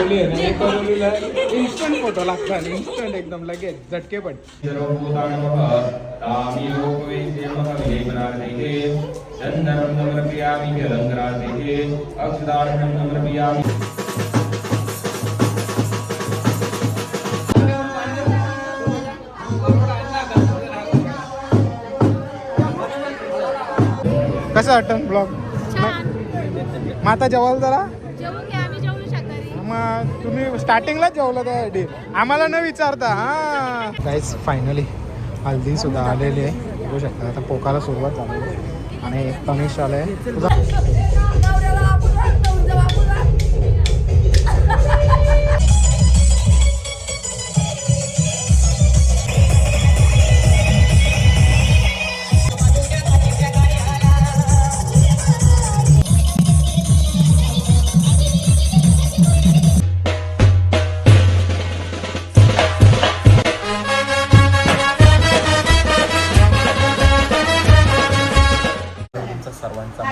करवली आहे ना, हे करवलीला इन्स्टंट फोटो लागतात, इन्स्टंट एकदम लगेच झटकेपट. कसं वाटतं ब्लॉग? माता जेवायला जरा मग तुम्ही स्टार्टिंगलाच जेवलं त्यासाठी आम्हाला न विचारता. हा गाईस फायनली हल्दी सुद्धा आलेली आहे, बघू शकता. आता पोकाला सुरुवात झाली आहे आणि तनिष आलाय. सर्वांचा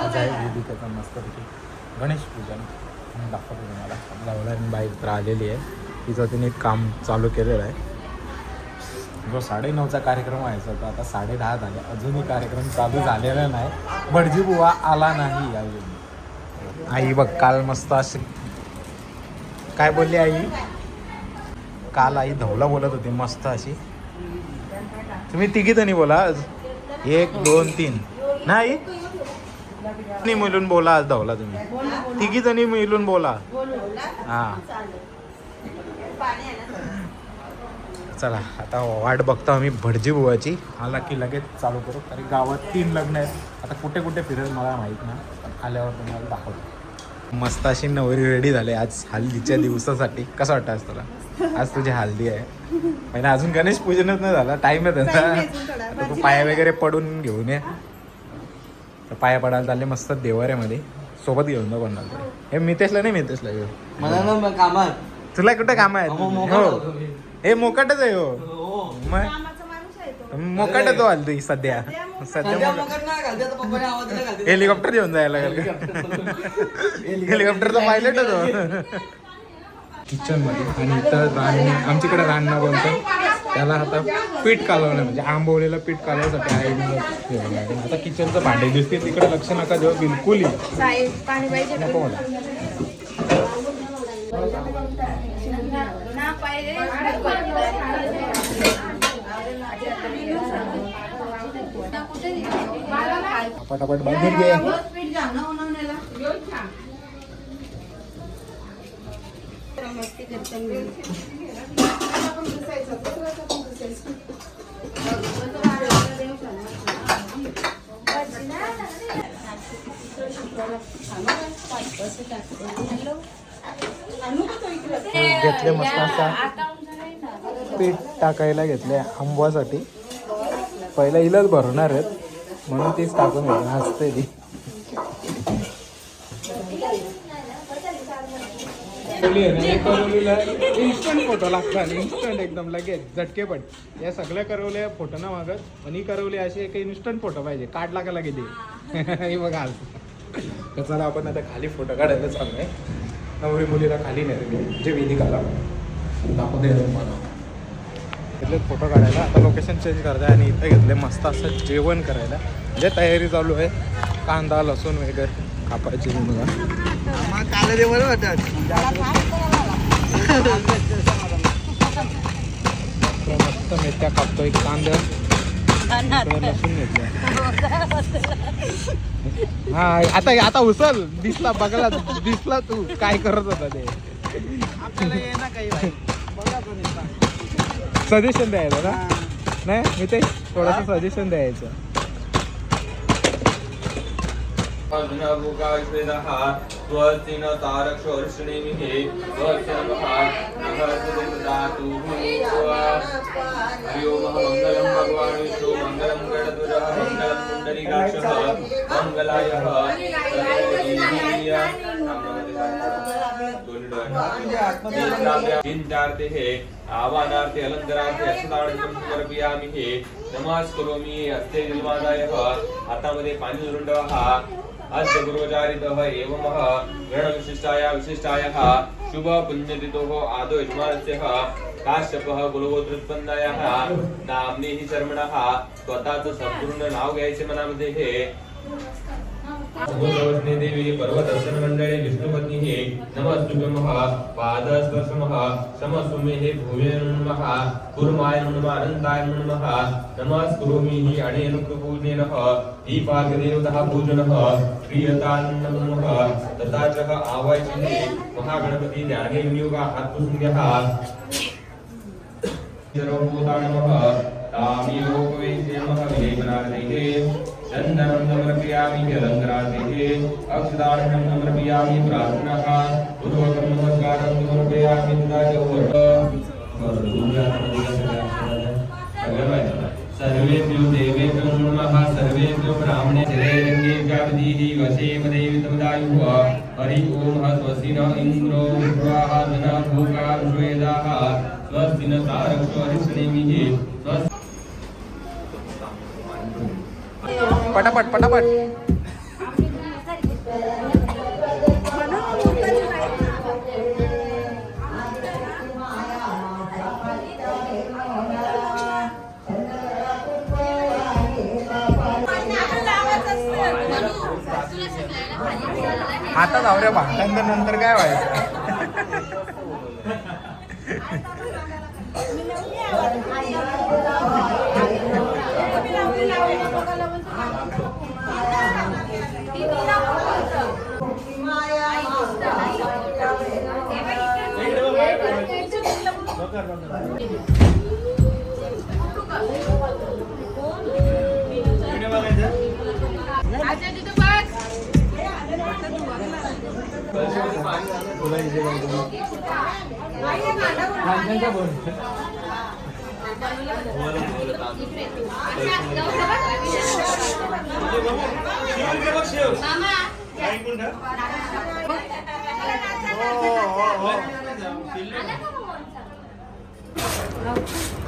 आज आहे वेदिकेचा मस्तपैकी गणेश पूजन दाखवतो तुम्हाला. लावला बाईक आलेली आहे, तिचं तिने काम चालू केलेलं आहे. जो 9:30चा कार्यक्रम व्हायचा होता, आता 10:30 झाले, अजूनही कार्यक्रम चालू झालेला नाही. भटजी बुवा आला नाही अजून. आई बघ काल मस्त असे काय बोलली आई, काल आई धवला बोलत होती मस्त अशी. तुम्ही तिघी जणी बोला, 1 2 3 नाही मिळून बोला. आज धावला तुम्ही तिघी जणी मिळून बोला. हा चला आता वाट बघतो आम्ही भटजी बुवाची. आला की लगेच चालू करू, कारण गावात 3 लग्न आहेत. आता कुठे कुठे फिरेल मला माहीत नाही, आल्यावर तुम्हाला दाखवतो. मस्त अशी नवरी रेडी झाली आज हल्दीच्या दिवसासाठी. कसं वाटतं आज तुला? आज तुझी हल्दी आहे म्हणजे अजून गणेश पूजनच नाही झाला, टाईम आहे त्यांचा. तू पाया वगैरे पडून घेऊन ये. तर पाया पडायला चालले मस्त देवाऱ्यामध्ये, सोबत घेऊन जा कोणाला. हे मितेशला नाही, मितेशला घेऊ मला कामात. तुला कुठं काम आहे? हो हे मोकाटच आहे. हो मग मोकाटच हो हल्दी सध्या. हेलिकॉप्टर घेऊन जायला लागेल. हेलिकॉप्टरचा पायलटच हो किचन मध्ये. आणि इथं आमच्याकडे रान्ना बोलतो त्याला. आता पीठ कालवणं म्हणजे आंबवलेलं पीठ कालवायसाठी आहे. आता किचनचं भांडे दिसते तिकडे लक्ष नका देऊ बिलकुल नको मला. पटापट बांधून घे. घेतले मस्त असा पीठ टाकायला घेतले आंबवासाठी. पहिला इलाच भरणार आहेत म्हणून तीच टाकून घेतली. हसते ती. करवलीला इन्स्टंट फोटो लागतात, इन्स्टंट एकदम लगेच झटकेपट. या सगळ्या करवल्या फोटो ना मागत, पण ही करवली अशी एक इन्स्टंट फोटो पाहिजे, काढला का लगेच हे बघा. तर चला आपण आता खाली फोटो काढायला चालू आहे. नवरी मुलीला खाली नाही जे वेदिकाला दाखवते मला घेतले फोटो काढायला. आता लोकेशन चेंज करत आहे आणि इथं घेतले मस्त असं जेवण करायला. म्हणजे तयारी चालू आहे, कांदा लसूण वगैरे कापायची. बघा मस्त मेथ्या कापतोय, कांदा लसूण घेतलं. हा आता आता उचल दिसला बघला दिसला तू काय करत होता ते. सजेशन द्यायचं ना नाही मी ते थोडंसं सजेशन द्यायचं. आवानार्थे अलंकारार्थे अक्षतार्पणं समर्पयामि हे नमस्करोमि हस्ते निर्मादाय हातामध्ये पाणी धरून ठेवा. अस्य गुरुचारितः एवमः गणविशिष्टाय विशिष्टायः शुभ पुण्यतिथोः आदौ यजमानस्यः काश्यपः कुलगोत्रोत्पन्नायः नाम्नीः शर्मणः स्वतःचं संपूर्ण नाव घ्यायचे मनामध्ये हे भूतवस्ने देवी पर्वदर्शन मंडळे विष्णुपत्नीः नमस्तुभ्यमः पादस्पर्शमः समस्वमेः भूये नमः कुर्माय नमः अनन्ताय नमः नमस्कुरोमि अनेन पूजनेनः दीपाग्निदेवतः पूजनः प्रियतान् नमः तथा च आवाहयामि महागणपति ध्याने विनियोगः आत्मसंज्ञः सर्वभूतानमः तामियोपवेशेमः विलेपनादेः चन्दनं समर्पयामि जलङ्करादेः अक्षदानं समर्पयामि प्रार्थनाः पूर्वकं नमस्कारं समर्पयामि तथा च सर्वेभ्यो देवेभ्यो नमः सर्वेभ्यो ब्राह्मणे शरीरङ्गे व्यापदीः वशेम देवितमदायुः हरि ओम स्वस्ति न इन्द्रो विश्वाः जनः भूका विश्वेदाः स्वस्ति न तारक्षो हरिष्णेमिः स्वस्ति पटापट पटापट आता जाऊया भांडण नंतर काय व्हायचं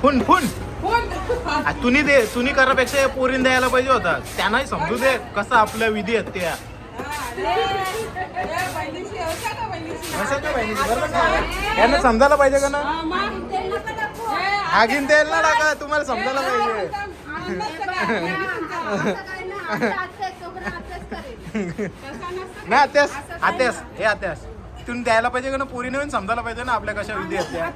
फुन फुन तुम्ही करापेक्षा पोरीन द्यायला पाहिजे होता त्यांनाही समजू दे कसं आपल्या विधी आहेत त्या यांना समजायला पाहिजे का ना आगीन तेल ना टाका तुम्हाला समजायला पाहिजे ना आत्यास आत्यास हे आत्यास तुम्ही द्यायला पाहिजे का ना पोरी नवीन समजायला पाहिजे ना आपल्या कशा विधी आहेत त्या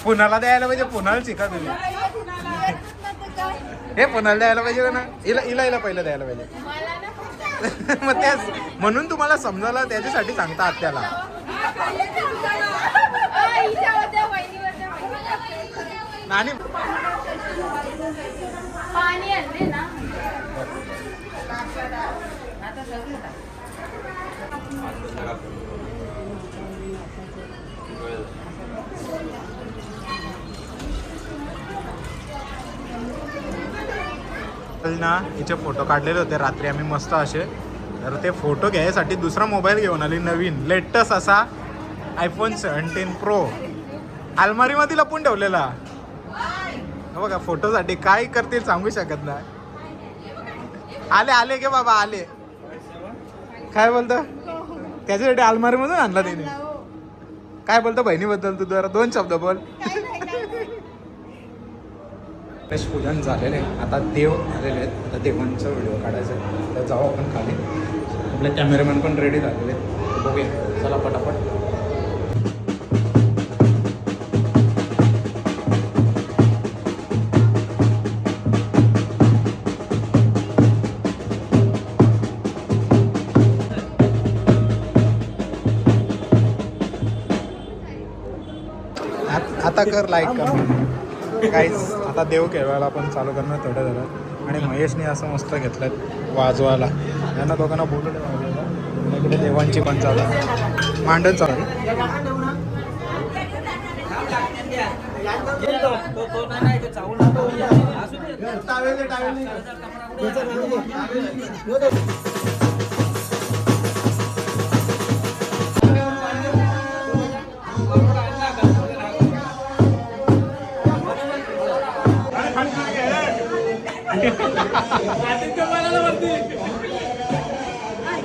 पुण्याला द्यायला पाहिजे पुण्याला शिका तुम्ही हे पुण्याला द्यायला पाहिजे का ना इला इला इला पहिलं द्यायला पाहिजे मग त्याच म्हणून तुम्हाला समजायला त्याच्यासाठी सांगता आत्याला नानी ना हिचे फोटो काढलेले होते रात्री आम्ही मस्त असे तर ते फोटो घ्यायसाठी दुसरा मोबाईल घेऊन आली नवीन लेटेस्ट असा आयफोन 17 प्रो अलमारीमध्ये लपून ठेवलेला बघा फोटोसाठी काय करतील सांगू शकत नाही आले आले गे बाबा आले काय बोलतो त्याच्यासाठी अलमारीमधून आणला तिने काय बोलतो बहिणीबद्दल तू जरा 2 शब्द बोल पूजन झालेलं आहे आता देव आलेले आहेत आता देवांचा व्हिडिओ काढायचा आहे तर जाऊ आपण खाली आपले कॅमेरामॅन पण रेडी झालेले आहेत बघूया चला पटापट आता कर लाईक कर काहीच आता देव खेळवायला आपण चालू करणार थोडं झालं आणि महेशने असं मस्त घेतलं वाजवायला यांना दोघांना बोलवलं वाजवायला इकडे देवांची पण चालू मांडण चालू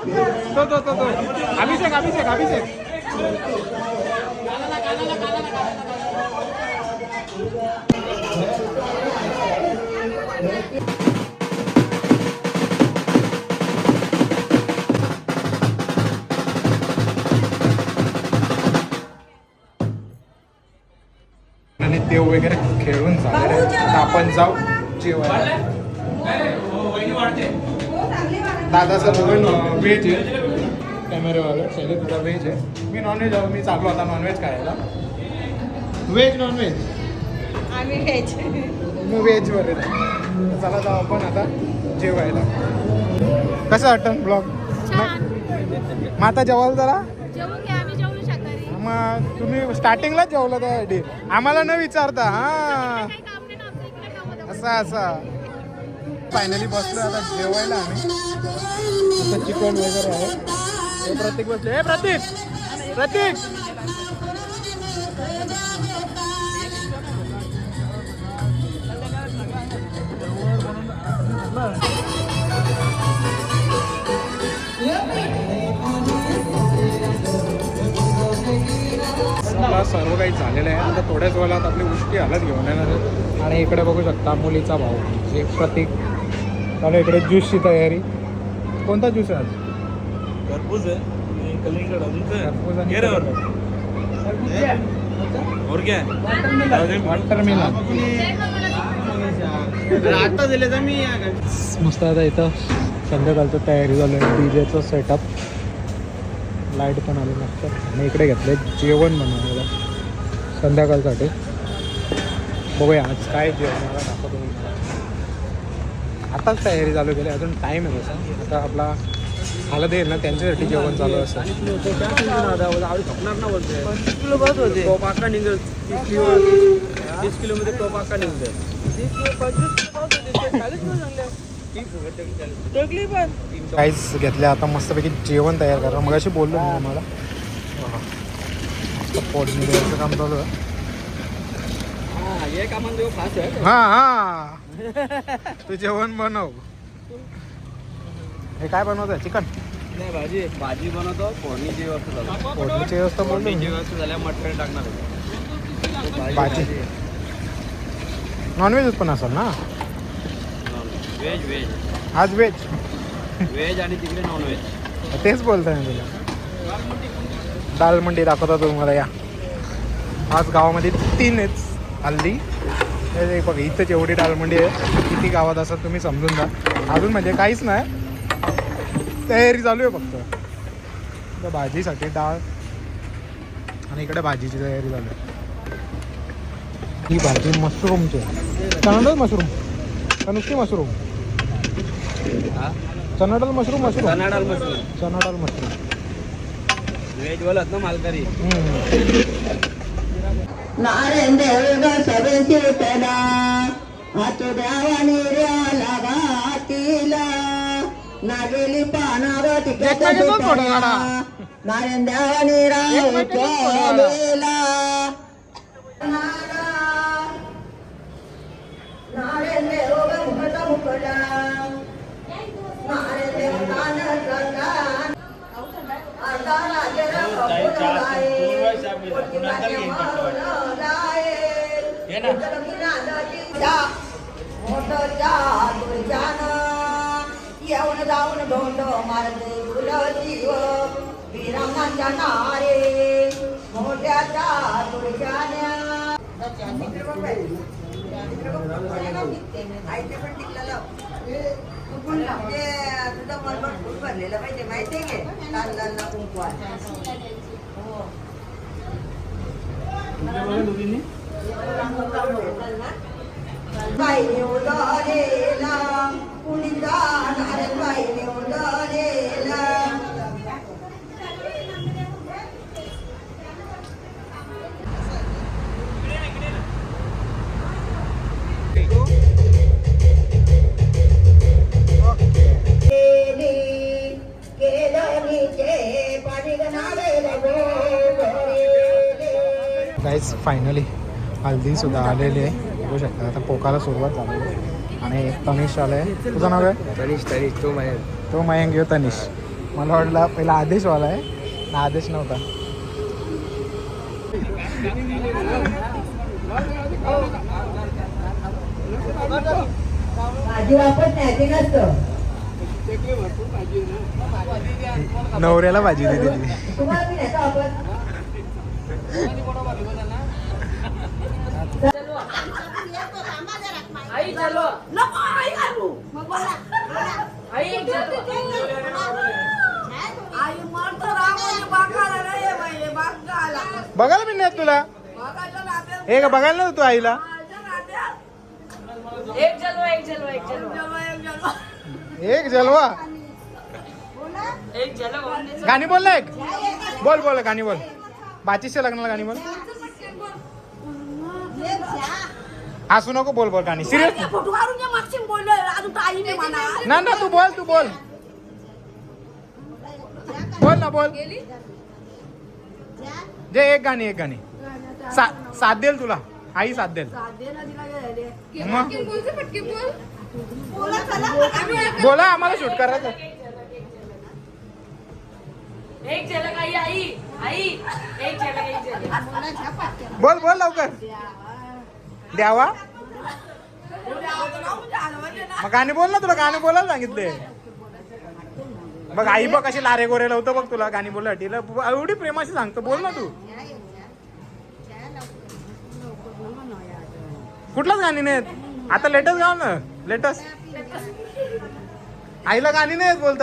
तो अभिषेक अभिषेक अभिषेक आणि देव वगैरे खेळून झाले आता आपण जाऊ जेवायला. दादाचं बघून व्हेज आहे कॅमेरावाला सगळे तुला व्हेज आहे. मी नॉनव्हेज आहो. मी चाललो आता नॉनव्हेज खायला. व्हेज नॉनव्हेज आम्ही व्हेज. मी व्हेजवर आहे. चला जाऊ आपण आता जेवायला. कसं वाटतं ब्लॉग? मग आता जेवायला जरा जेवून घ्या, आम्ही जेवू शाकाहारी. मग तुम्ही स्टार्टिंगलाच जेवलं त्यासाठी आम्हाला न विचारता. हां काही काम नाही ना आमचं इकडे कामं. असा असा फायनली बसलो आता जेवायला आम्ही. आता चिकन वगैरे आहे. हे प्रतीक बसले. हे प्रतीक प्रतीक आपला सर्व काही झालेलं आहे. आता थोड्याच वेळात आपली उष्टी हालत घेऊन येणार आहे. आणि इकडे बघू शकता मुलीचा भाऊ जे प्रतीक चालू. इकडे ज्यूसची तयारी. कोणता ज्यूस आहे आज? खरबूज है कलिंगड़ खरबूज आणि और क्या वॉटरमेलन. आता दिले तर मी मस्त आता इथं संध्याकाळचं तयारी झालं आहे. डीजेचं सेटअप लाईट पण आली मस्त. आणि इकडे घेतलं जेवण बनवलं संध्याकाळसाठी. बघूया आज काय जेवणाला दाखवतो मी. आताच तयारी चालू केली. अजून टाईम आहे तसा. आता आपला हालत येईल ना त्यांच्यासाठी जेवण चालू असं. 25 किलो बस होते टॉप आका निघल 30 किलो मध्ये टॉप आका निघल 30 पण काहीच घेतल्या. आता मस्तपैकी जेवण तयार करा. मग अशी बोललो मी मला फोडणी द्यायचं काम चालू आहे. ये कामन देव खास है हां हां तू जेवण बनव. हे काय बनवत आहे? चिकन नाही भाजी बनवतो फोडणीची व्यवस्था फोडणीची व्यवस्था बोललो फोडणीची मी. व्यवस्था झाल्या मटण टाकणार आहे. भाजी नॉनव्हेजच पण असेल ना व्हेज व्हेज आज? व्हेज व्हेज आणि तिकडे नॉन व्हेज. तेच बोलतोय मी तुला. दाल मंडी दाखवता तुम्हाला. या आज गावामध्ये 3 आहेत हल्ली. हे बघा इथंच एवढी डालमंडी आहे. किती गावात असं तुम्ही समजून जा. अजून म्हणजे काहीच नाही तयारी चालू आहे फक्त. तर भाजीसाठी डाळ आणि इकडे भाजीची तयारी चालू आहे. ही भाजी मशरूमची आहे. चणाडाळ मशरूम का नुसती मशरूम? चणाडाळ मशरूम मशरूम कनाडाल मशरूम चणाडाळ मशरूम. व्हेज बोलत ना मालकरी. नारेंदेव सभेचे पेला हात द्यावानी ऱ्याला घातीला नागेली पानावती नारेंद्यावानी राव चोलेला नारेंदेव मुखला मुखला नारेंदेव कान कान आता राजरा येऊन जाऊन ढोंड मारते फुलजीव विरामांच्या नारे मोठ्याच्या तुळजान्या तुझं मनभर फुल भरलेलं पाहिजे माहितीये घे लाल लाल कुंकवार. बाईने उदलेला कुणी जाणार बाईने उदलेला गाईज फायनली हल्दी सुद्धा आलेली आहे. बघू शकता आता पोकाला सुरुवात झालेली आहे. आणि तनिष आलं आहे. तुझं नाव आहे? तनिष तो मयंक तो मयंक घेऊ तनिष. मला वाटलं पहिला आदेशवाला आहे ना, आदेश नव्हता. भाजी वापरत नाही ते नसतं. नवऱ्याला भाजी देते ती. तुम्हाला मी नाही का वापरत? बघायला मी नाही तुला हे का बघायला ना तू आईला. एक जलवा गाणी बोल ना, एक बोल बोल गाणी बोल. बाचीच्या लग्नाला गाणी बोल. हसू नको, बोल बोल गाणी. सिरियस ना ना, तू बोल, तू बोल बोल ना, बोल. जे एक गाणी, एक गाणी साथ देईल तुला, आई साथ देईल. मग बोला, आम्हाला शूट करायचं. एक झलक आई आई आई एक झलक एक झलक बोल बोल लवकर. द्यावा मग गाणी बोल ना, तुला गाणी बोलायला सांगितले. बघ आई बघ कशी लारे गोरे लावतो बघ तुला गाणी बोलायसाठी. एवढी प्रेमाशी सांगतो, बोल ना तू. कुठलाच गाणी नाहीत आता. लेटेस्ट गाव ना, लेटेस्ट. आईला गाणी नाहीत बोलत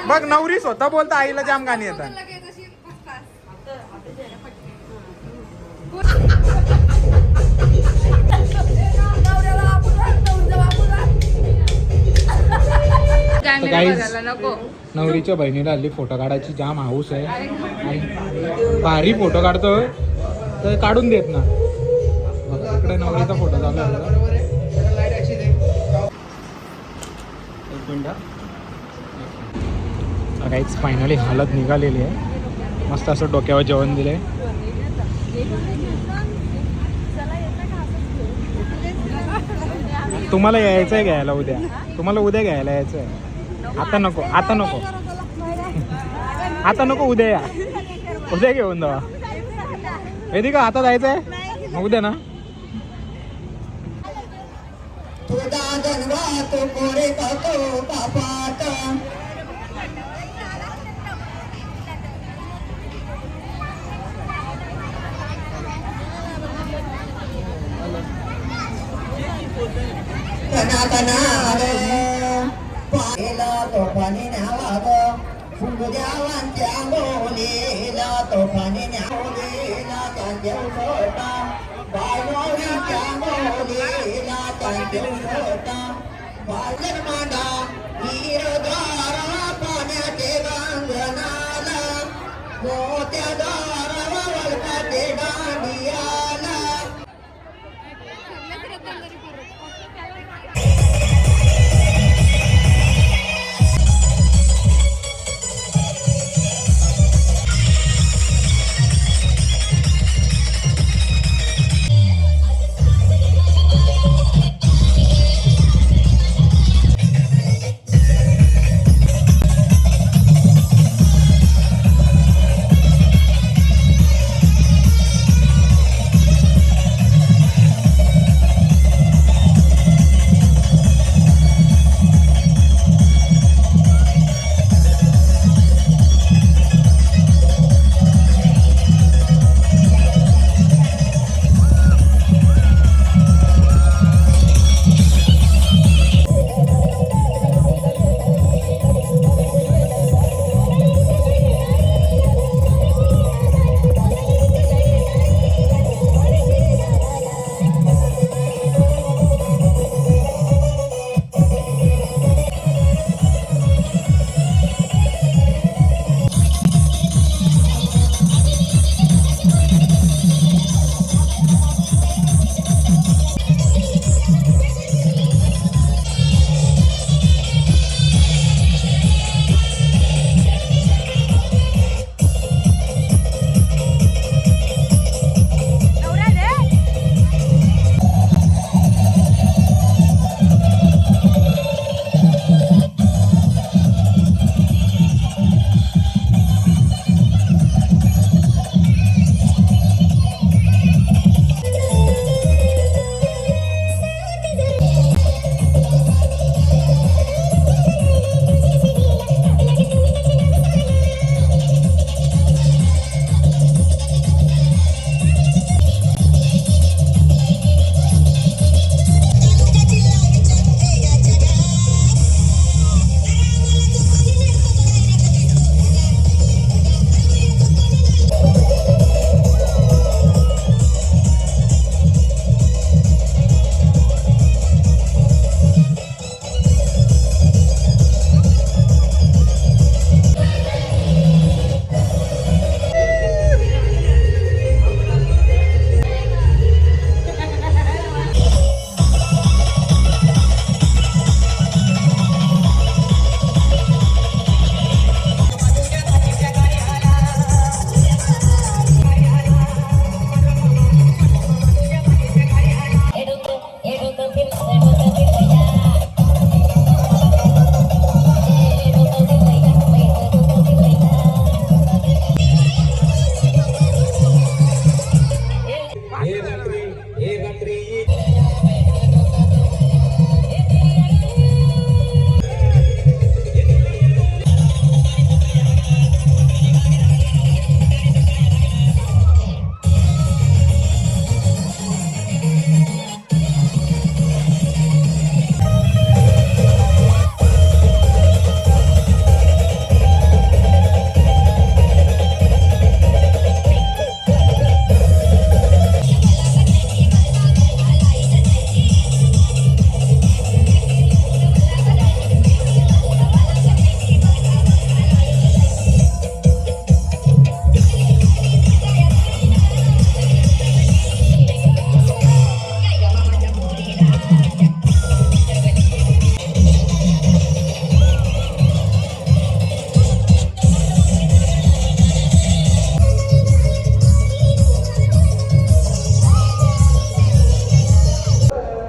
बघ. नवरी स्वतः बोलता आईला जाम गाणी येतात. नवरीच्या बहिणीला हल्ली फोटो काढायची जाम हाऊस आहे आणि भारी फोटो काढतो तर काढून देत ना. इकडे नवरीचा फोटो चालू आहे. काहीच फायनली हालत निघालेली आहे. मस्त असं डोक्यावर जेवण दिलंय. तुम्हाला यायचं आहे घ्यायला उद्या, तुम्हाला उद्या घ्यायला यायचं आहे. आता नको, आता नको, आता नको, उद्या या. उद्या घेऊन जावा. येते का आता जायचं आहे मग उद्या ना. तोफानी न्यावाग सुंदर्यावांच्या बोलीला तोफानी न्यावलीला त्यांच्या सोटा बायनोरीच्या बोलीला त्यांच्या सोटा बाजन मांडा हिरगारा पाण्याचे गांगणाला मोत्या दारा वळकाचे दांडियाला.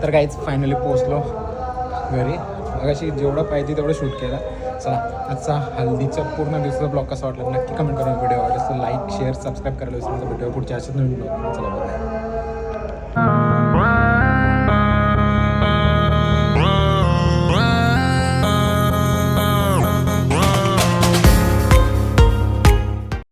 तर काहीच फायनली पोचलो घरी. अशी जेवढं पाहिजे तेवढं शूट केलं. चला आजचा हल्दीचा पूर्ण दिवसाचा ब्लॉग कसा वाटला नक्की कमेंट करून व्हिडिओ आवडला तर लाईक शेअर सबस्क्राईब करायला विसरू नका. व्हिडिओ पुढच्या अशाच नवीन ब्लॉग. चला बाय.